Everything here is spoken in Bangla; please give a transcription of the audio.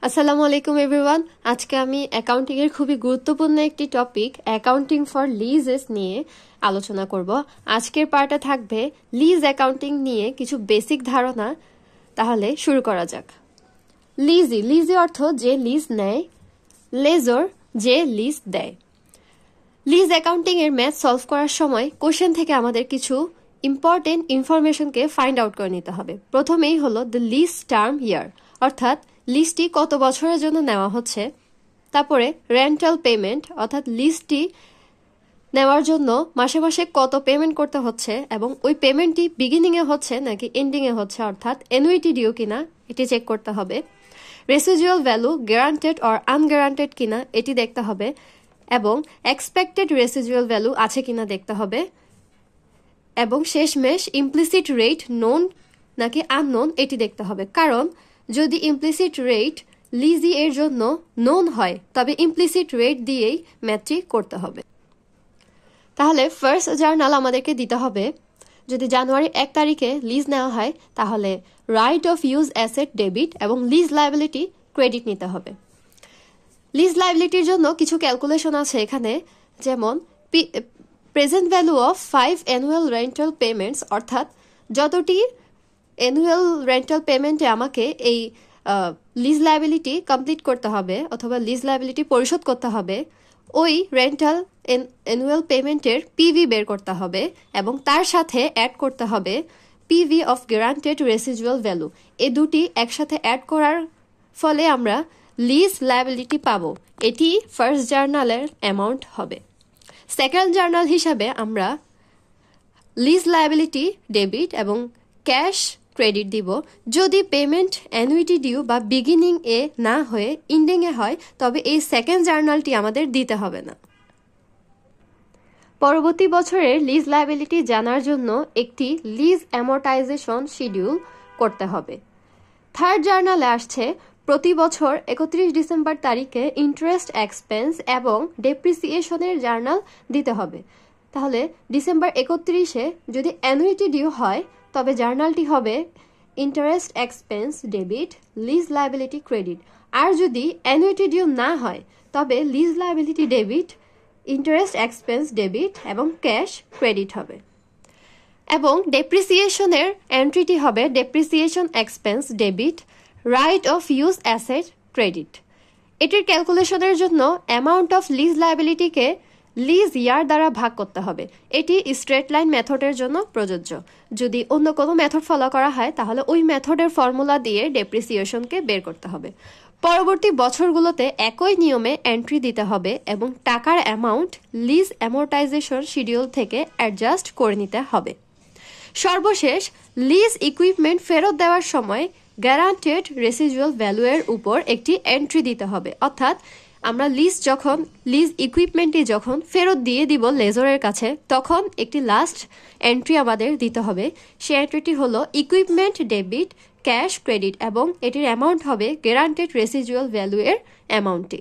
আসসালামু আলাইকুম এভরিওয়ান। আজকে আমি অ্যাকাউন্টিং এর খুবই গুরুত্বপূর্ণ একটি টপিক অ্যাকাউন্টিং ফর লিজেস নিয়ে আলোচনা করব। আজকের পার্টে থাকবে লিজ অ্যাকাউন্টিং নিয়ে কিছু বেসিক ধারণা। তাহলে শুরু করা যাক। লিজি অর্থ যে লিজ নেয়, লেজর যে লিজ দেয়। লিজ অ্যাকাউন্টিং এর ম্যাথ সলভ করার সময় কোশ্চেন থেকে আমাদের কিছু ইম্পর্টেন্ট ইনফরমেশনকে ফাইন্ড আউট করে নিতে হবে। প্রথমেই হলো দ্য লিজ টার্ম ইয়ার, অর্থাৎ লিজটি কত বছরের জন্য নেওয়া হচ্ছে। তারপরে রেন্টাল পেমেন্ট, অর্থাৎ লিজটি নেওয়ার জন্য মাসে মাসে কত পেমেন্ট করতে হচ্ছে এবং ওই পেমেন্টটি বিগিনিংয়ে হচ্ছে নাকি এন্ডিংয়ে হচ্ছে, অর্থাৎ অ্যানুইটি ডিউ কিনা এটি চেক করতে হবে। রেসিজুয়াল ভ্যালু গ্যারান্টেড অর আনগ্যারান্টেড কিনা এটি দেখতে হবে এবং এক্সপেক্টেড রেসিজুয়াল ভ্যালু আছে কিনা দেখতে হবে। এবং শেষমেশ ইমপ্লিসিট রেট নোন নাকি আননোন এটি দেখতে হবে, কারণ যদি ইমপ্লিসিট রেট লিজি এর জন্য নোন হয় তবে ইমপ্লিসিট রেট দিয়েই ম্যাথটি করতে হবে। তাহলে ফার্স্ট জার্নাল আমাদেরকে দিতে হবে। যদি জানুয়ারি 1 তারিখে লিজ নেওয়া হয় তাহলে right of use asset debit এবং লিজ লায়াবিলিটি ক্রেডিট নিতে হবে। লিজ লায়াবিলিটির জন্য কিছু ক্যালকুলেশন আছে এখানে, যেমন present value of 5 annual rental payments, অর্থাৎ যতটি অ্যানুয়াল রেন্টাল পেমেন্টে আমাকে এই লিজ লায়াবিলিটি কমপ্লিট করতে হবে অথবা লিজ লায়াবিলিটি পরিশোধ করতে হবে, ওই রেন্টাল অ্যানুয়াল পেমেন্টের পিভি বের করতে হবে এবং তার সাথে অ্যাড করতে হবে পিভি অফ গ্যারান্টেড রেসিজুয়াল ভ্যালু। এই দুটি একসাথে অ্যাড করার ফলে আমরা লিজ লায়াবিলিটি পাবো। এটি ফার্স্ট জার্নালের অ্যামাউন্ট হবে। সেকেন্ড জার্নাল হিসাবে আমরা লিজ লায়াবিলিটি ডেবিট এবং ক্যাশ ক্রেডিট দিব। যদি পেমেন্ট অ্যানুইটি ডিউ বা বিগিনিং এ না হয়ে এন্ডিং এ হয় তবে এই সেকেন্ড জার্নালটি আমাদের দিতে হবে না। পরবর্তী বছরের লিজ লায়াবিলিটি জানার জন্য একটি লিজ অ্যামorটাইজেশন শিডিউল করতে হবে। থার্ড জার্নালে আসছে প্রতি বছর 31 ডিসেম্বর তারিখে ইন্টারেস্ট এক্সপেন্স এবং ডেপ্রিসিয়েশনের জার্নাল দিতে হবে। তাহলে ডিসেম্বর 31-এ যদি অ্যানুইটি ডিউ হয় তবে জার্নালটি হবে interest expense debit lease liability credit, আর যদি অ্যানুইটি ডিউ না হয় তবে lease liability debit interest expense debit এবং ক্যাশ ক্রেডিট হবে। এবং ডেপ্রিসিয়েশনের এন্ট্রিটি হবে depreciation expense debit right of use asset credit. এটির ক্যালকুলেশনের জন্য অ্যামাউন্ট অফ লিজ লায়াবিলিটিকে লিজ ইয়ার দ্বারা ভাগ করতে হবে। এটি স্ট্রেট লাইন মেথডের জন্য প্রযোজ্য। যদি অন্য কোনো মেথড ফলো করা হয় তাহলে ওই মেথডের ফর্মুলা দিয়ে ডেপ্রিসিয়েশনকে বের করতে হবে। পরবর্তী বছরগুলোতে একই নিয়মে এন্ট্রি দিতে হবে এবং টাকার অ্যামাউন্ট লিজ অ্যামorটাইজেশন শিডিউল থেকে অ্যাডজাস্ট করে নিতে হবে। সর্বশেষ লিজ ইকুইপমেন্ট ফেরত দেওয়ার সময় গ্যারান্টেড রেসিজুয়াল ভ্যালু এর উপর একটি এন্ট্রি দিতে হবে, অর্থাৎ আমরা লিজ ইকুইপমেন্টটি যখন ফেরত দিয়ে দিব লেজরের কাছে তখন একটি লাস্ট এন্ট্রি আমাদের দিতে হবে। সেই এন্ট্রিটি হলো ইকুইপমেন্ট ডেবিট ক্যাশ ক্রেডিট এবং এটির অ্যামাউন্ট হবে গ্যারান্টেড রেসিজুয়াল ভ্যালু এর অ্যামাউন্টটি।